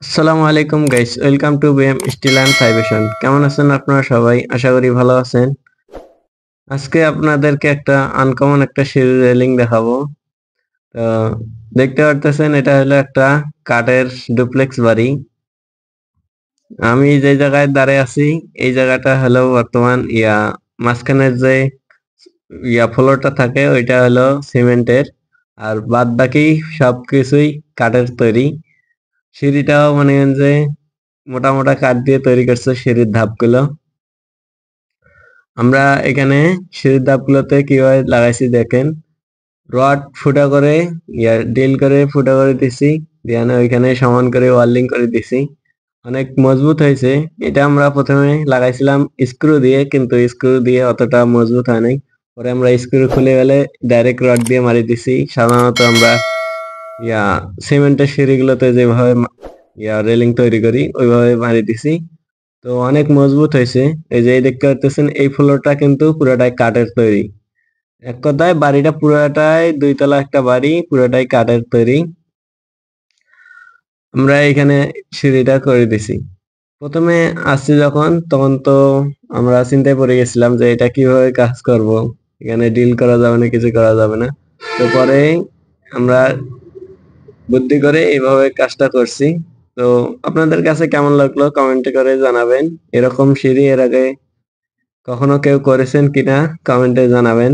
আসসালামু আলাইকুম guys, welcome to BM steel and ফাইবেশন। কেমন আছেন আপনারা সবাই? আশা করি ভালো আছেন। আজকে আপনাদেরকে একটা আনকমন একটা সিঁড়ি রেলিং দেখাবো। তো দেখতে পারতেছেন এটা হলো একটা কাঠের ডুপ্লেক্স বাড়ি। আমি যে জায়গায় দাঁড়িয়ে আছি এই জায়গাটা হলো বর্তমান মাঝখানের যে ফ্লোরটা থাকে ওইটা হলো সিমেন্টের, আর বাদ বাকি সবকিছুই কাঠের তৈরি। সিঁড়িটাও মনে করেন যে মোটা মোটা কাঠ দিয়ে তৈরি করছে সিঁড়ির ধাপগুলো। আমরা এখানে সিঁড়ির ধাপগুলোতে কিভাবে লাগাইছি দেখেন। রড ফুটা করে ড্রিল করে ফুটা করে দিছি, দিয়ে ওইখানে সমান করে ওয়ার্লিং করে দিছি। অনেক মজবুত হয়েছে। এটা আমরা প্রথমে লাগাইছিলাম স্ক্রু দিয়ে, কিন্তু স্ক্রু দিয়ে অতটা মজবুত হয় নাই। পরে আমরা স্ক্রু খুলে গেলে ডাইরেক্ট রড দিয়ে মারি দিছি। সাধারণত আমরা ইয়া সিমেন্টের সিঁড়িগুলোতে যেভাবে রেলিং তৈরি করি ওইভাবে মারি দিছি। তো অনেক মজবুত হয়েছে। এই যে দেখতে পাচ্ছেন এই ফ্লোরটা কিন্তু পুরোটাই কাঠের তৈরি। এক কথায় বাড়িটা পুরোটাই দুইতলা একটা বাড়ি, পুরোটাই কাঠের তৈরি। আমরা এখানে সিঁড়িটা করে দিছি। প্রথমে আসছি যখন, তখন তো আমরা চিন্তায় পড়ে গেছিলাম যে এটা কিভাবে কাজ করব, এখানে ডিল করা যাবে না, কিছু করা যাবে না। তো পরে আমরা বুদ্ধি করে এইভাবে কাজটা করছি। তো আপনাদের কাছে কেমন লাগলো কমেন্টে করে জানাবেন। এরকম সিঁড়ি এর আগে কখনো কেউ করেছেন কিনা কমেন্টে জানাবেন।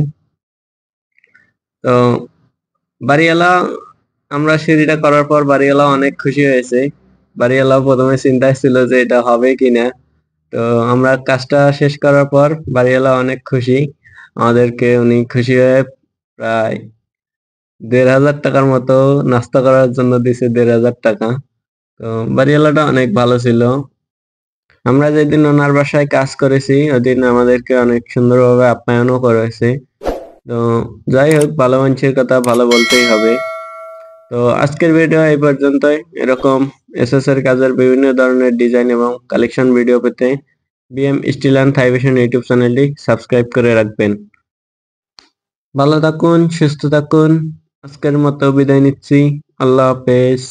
তো বাড়িওয়ালা, আমরা সিঁড়িটা করার পর বাড়িওয়ালা অনেক খুশি হয়েছে। বাড়িওয়ালা প্রথমে চিন্তায় ছিল যে এটা হবে কিনা। তো আমরা কাজটা শেষ করার পর বাড়িওয়ালা অনেক খুশি। আমাদেরকে উনি খুশি হয়ে প্রায় ১,৫০০ টাকার মতো নাস্তা করার জন্য দিছে, ১,৫০০ টাকা। তো বাড়িওয়ালাটা অনেক ভালো ছিল। আমরা যেদিন ওনার বাসায় কাজ করেছি ওদিন আমাদেরকে অনেক সুন্দরভাবে আপ্যায়নও করেছে। তো যাই হোক, ভালো মানুষের কথা ভালো বলতেই হবে। তো আজকের ভিডিও এই পর্যন্তই। এরকম এসএস এর কাজের বিভিন্ন ধরনের ডিজাইন এবং কালেকশন ভিডিও পেতে বিএম স্টিল অ্যান্ড থাইভেশন ইউটিউব চ্যানেলটি সাবস্ক্রাইব করে রাখবেন। ভালো থাকুন, সুস্থ থাকুন। আজকের মতো বিদায় নিচ্ছি। আল্লাহ হাফেজ।